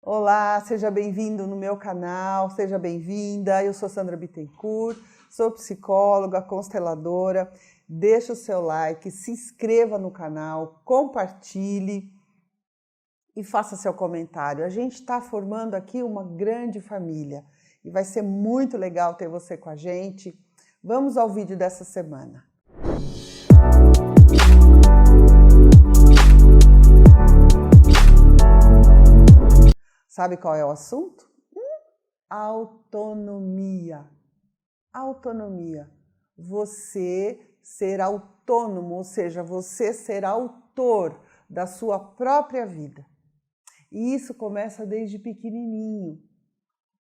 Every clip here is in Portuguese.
Olá, seja bem-vindo no meu canal, seja bem-vinda. Eu sou Sandra Bittencourt, sou psicóloga, consteladora. Deixa o seu like, se inscreva no canal, compartilhe e faça seu comentário. A gente está formando aqui uma grande família e vai ser muito legal ter você com a gente. Vamos ao vídeo dessa semana. Sabe qual é o assunto? Autonomia. Autonomia. Você ser autônomo, ou seja, você ser autor da sua própria vida. E isso começa desde pequenininho.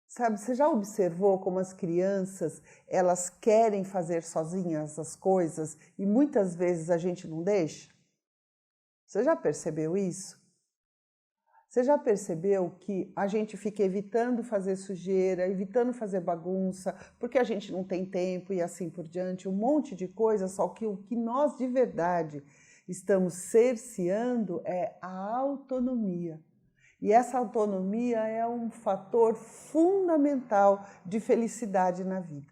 Sabe, você já observou como as crianças, elas querem fazer sozinhas as coisas e muitas vezes a gente não deixa? Você já percebeu isso? Você já percebeu que a gente fica evitando fazer sujeira, evitando fazer bagunça, porque a gente não tem tempo e assim por diante, um monte de coisa, só que o que nós de verdade estamos cerceando é a autonomia. E essa autonomia é um fator fundamental de felicidade na vida.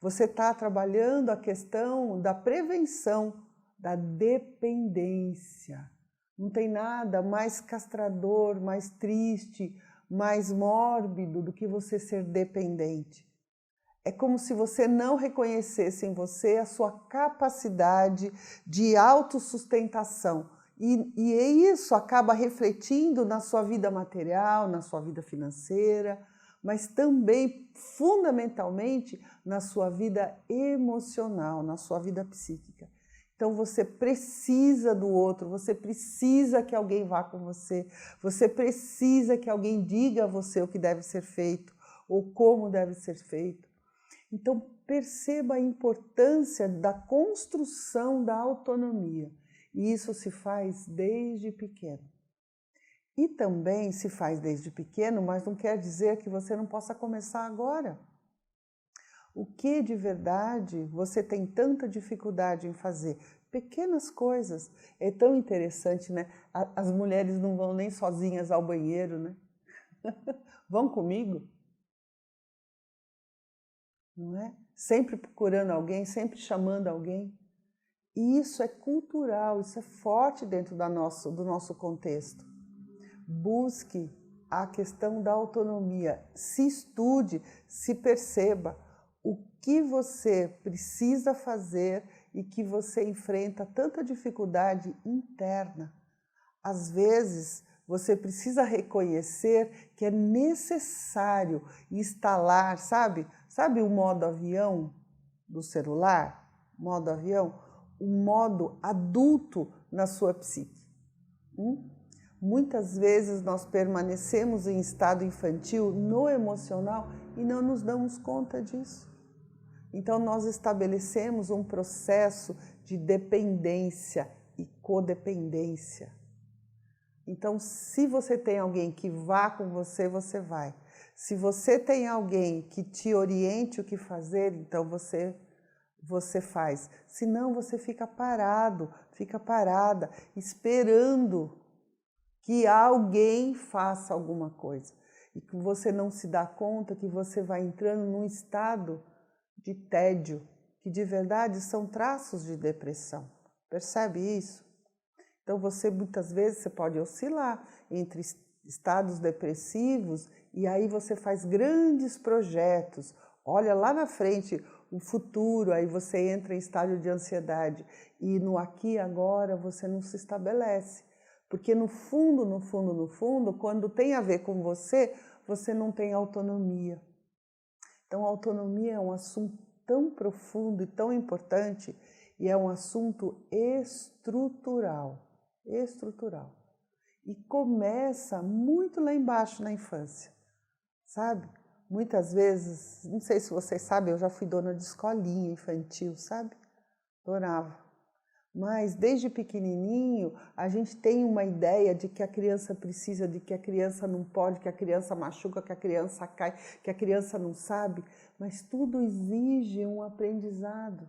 Você está trabalhando a questão da prevenção da dependência. Não tem nada mais castrador, mais triste, mais mórbido do que você ser dependente. É como se você não reconhecesse em você a sua capacidade de autossustentação. E isso acaba refletindo na sua vida material, na sua vida financeira, mas também, fundamentalmente, na sua vida emocional, na sua vida psíquica. Então você precisa do outro, você precisa que alguém vá com você precisa que alguém diga a você o que deve ser feito ou como deve ser feito. Então perceba a importância da construção da autonomia. E isso se faz desde pequeno. E também se faz desde pequeno, mas não quer dizer que você não possa começar agora. O que de verdade você tem tanta dificuldade em fazer? Pequenas coisas. É tão interessante, né? As mulheres não vão nem sozinhas ao banheiro, né? Vão comigo? Não é? Sempre procurando alguém, sempre chamando alguém. E isso é cultural, isso é forte dentro do nosso contexto. Busque a questão da autonomia, se estude, se perceba o que você precisa fazer e que você enfrenta tanta dificuldade interna. Às vezes, você precisa reconhecer que é necessário instalar, sabe o modo avião do celular? Modo avião? Um modo adulto na sua psique. Muitas vezes nós permanecemos em estado infantil no emocional e não nos damos conta disso. Então nós estabelecemos um processo de dependência e codependência. Então se você tem alguém que vá com você, você vai. Se você tem alguém que te oriente o que fazer, então você faz. Senão você fica parado, fica parada, esperando que alguém faça alguma coisa. E que você não se dá conta que você vai entrando num estado de tédio, que de verdade são traços de depressão. Percebe isso? Então você muitas vezes você pode oscilar entre estados depressivos e aí você faz grandes projetos. Olha lá na frente o futuro, aí você entra em estágio de ansiedade e no aqui e agora você não se estabelece. Porque no fundo, quando tem a ver com você, você não tem autonomia. Então a autonomia é um assunto tão profundo e tão importante e é um assunto estrutural. Estrutural. E começa muito lá embaixo na infância, sabe? Muitas vezes, não sei se vocês sabem, eu já fui dona de escolinha infantil, sabe? Adorava. Mas desde pequenininho a gente tem uma ideia de que a criança precisa, de que a criança não pode, que a criança machuca, que a criança cai, que a criança não sabe. Mas tudo exige um aprendizado.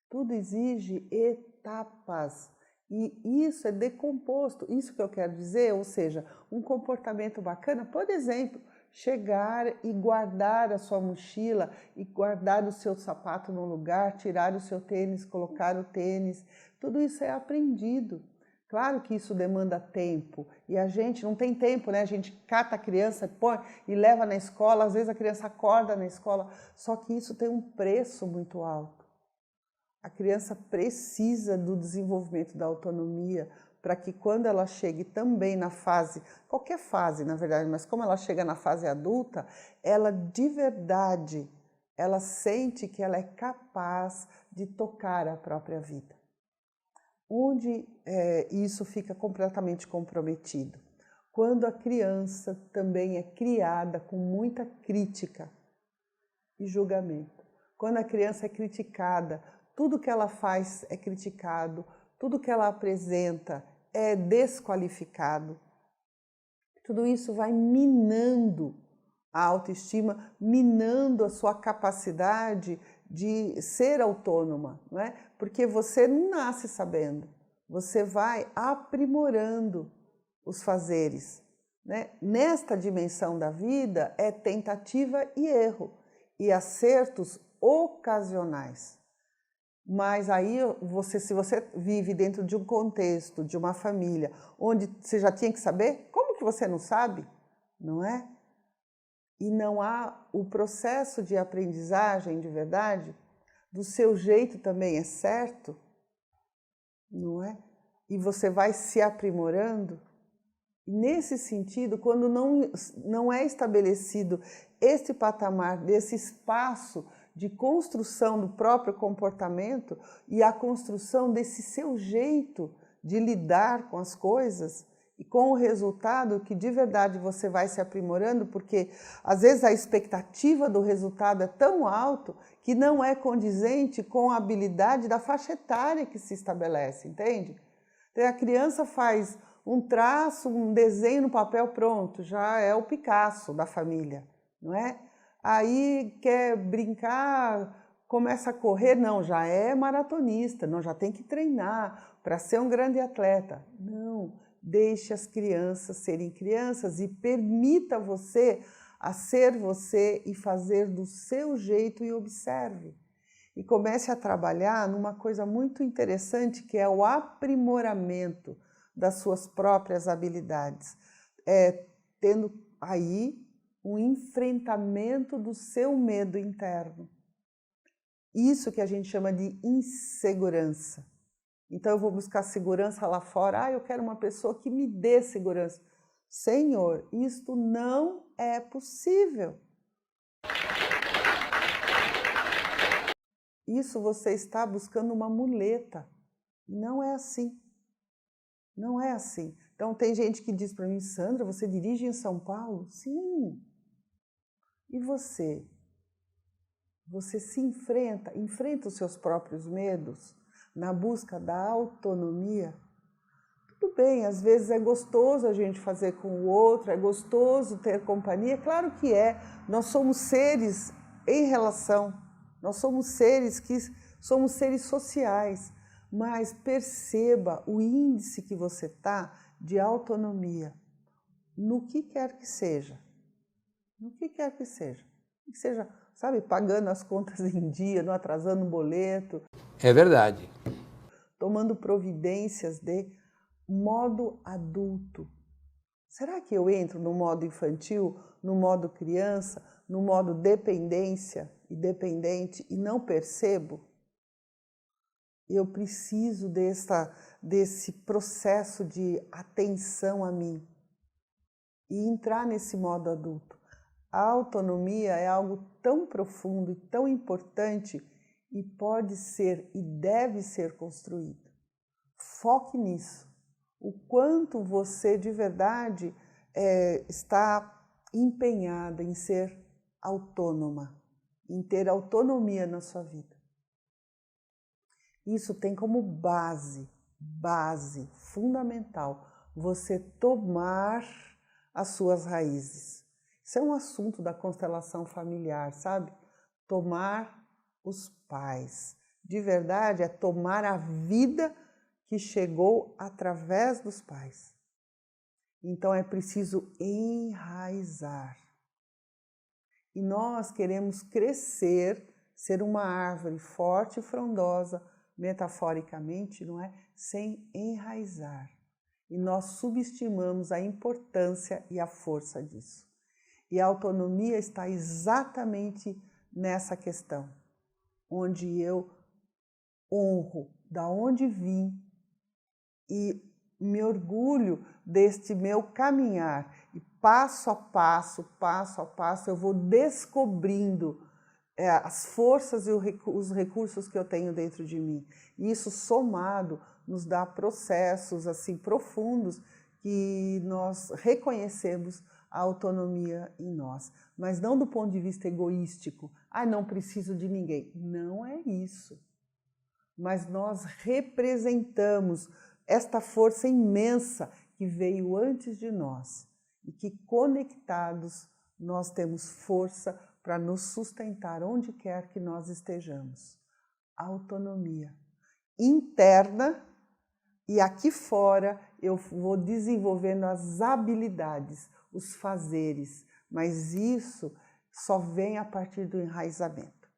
Tudo exige etapas. E isso é decomposto, isso que eu quero dizer, ou seja, um comportamento bacana, por exemplo, chegar e guardar a sua mochila e guardar o seu sapato no lugar, tirar o seu tênis, colocar o tênis, tudo isso é aprendido. Claro que isso demanda tempo e a gente não tem tempo, né? A gente cata a criança, põe e leva na escola, às vezes a criança acorda na escola, só que isso tem um preço muito alto. A criança precisa do desenvolvimento da autonomia para que quando ela chegue também na fase, qualquer fase na verdade, mas como ela chega na fase adulta, ela de verdade, ela sente que ela é capaz de tocar a própria vida. Onde isso fica completamente comprometido? Quando a criança também é criada com muita crítica e julgamento. Quando a criança é criticada, tudo que ela faz é criticado, tudo que ela apresenta é desqualificado. Tudo isso vai minando a autoestima, minando a sua capacidade de ser autônoma, não é? Porque você não nasce sabendo, você vai aprimorando os fazeres, né? Nesta dimensão da vida é tentativa e erro e acertos ocasionais. Mas aí, se você vive dentro de um contexto, de uma família, onde você já tinha que saber, como que você não sabe? Não é? E não há o processo de aprendizagem de verdade, do seu jeito também é certo, não é? E você vai se aprimorando. Nesse sentido, quando não é estabelecido esse patamar, desse espaço de construção do próprio comportamento e a construção desse seu jeito de lidar com as coisas e com o resultado que de verdade você vai se aprimorando, porque às vezes a expectativa do resultado é tão alto que não é condizente com a habilidade da faixa etária que se estabelece, entende? Então a criança faz um traço, um desenho no papel, pronto, já é o Picasso da família, não é? Aí quer brincar, começa a correr, não, já é maratonista, não, já tem que treinar para ser um grande atleta. Não, deixe as crianças serem crianças e permita você a ser você e fazer do seu jeito e observe. E comece a trabalhar numa coisa muito interessante que é o aprimoramento das suas próprias habilidades, tendo aí um enfrentamento do seu medo interno. Isso que a gente chama de insegurança. Então eu vou buscar segurança lá fora, eu quero uma pessoa que me dê segurança. Senhor, isto não é possível. Isso você está buscando uma muleta. Não é assim. Não é assim. Então tem gente que diz para mim, Sandra, você dirige em São Paulo? Sim. E você? Você se enfrenta os seus próprios medos na busca da autonomia? Tudo bem, às vezes é gostoso a gente fazer com o outro, é gostoso ter companhia, claro que é. Nós somos seres em relação, nós somos seres sociais, mas perceba o índice que você está de autonomia, no que quer que seja. No que quer que seja. Que seja, sabe, pagando as contas em dia, não atrasando o boleto. É verdade. Tomando providências de modo adulto. Será que eu entro no modo infantil, no modo criança, no modo dependência e dependente e não percebo? Eu preciso desse processo de atenção a mim e entrar nesse modo adulto. A autonomia é algo tão profundo e tão importante e pode ser e deve ser construído. Foque nisso. O quanto você de verdade está empenhada em ser autônoma, em ter autonomia na sua vida. Isso tem como base fundamental, você tomar as suas raízes. Isso é um assunto da constelação familiar, sabe? Tomar os pais. De verdade, é tomar a vida que chegou através dos pais. Então é preciso enraizar. E nós queremos crescer, ser uma árvore forte e frondosa, metaforicamente, não é? Sem enraizar. E nós subestimamos a importância e a força disso. E a autonomia está exatamente nessa questão, onde eu honro da onde vim e me orgulho deste meu caminhar. E passo a passo, eu vou descobrindo as forças e os recursos que eu tenho dentro de mim. E isso somado nos dá processos assim profundos que nós reconhecemos a autonomia em nós. Mas não do ponto de vista egoístico. Não preciso de ninguém. Não é isso. Mas nós representamos esta força imensa que veio antes de nós e que conectados nós temos força para nos sustentar onde quer que nós estejamos. Autonomia interna e aqui fora eu vou desenvolvendo as habilidades, os fazeres, mas isso só vem a partir do enraizamento.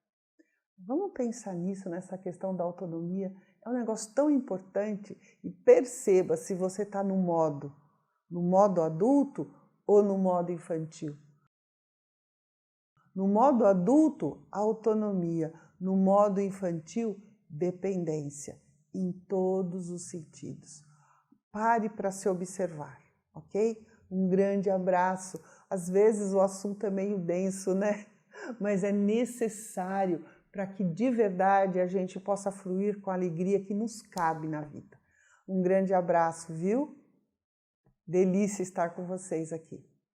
Vamos pensar nisso, nessa questão da autonomia. É um negócio tão importante e perceba se você está no modo adulto ou no modo infantil. No modo adulto, autonomia. No modo infantil, dependência. Em todos os sentidos. Pare para se observar, ok? Um grande abraço. Às vezes o assunto é meio denso, né? Mas é necessário para que de verdade a gente possa fluir com a alegria que nos cabe na vida. Um grande abraço, viu? Delícia estar com vocês aqui.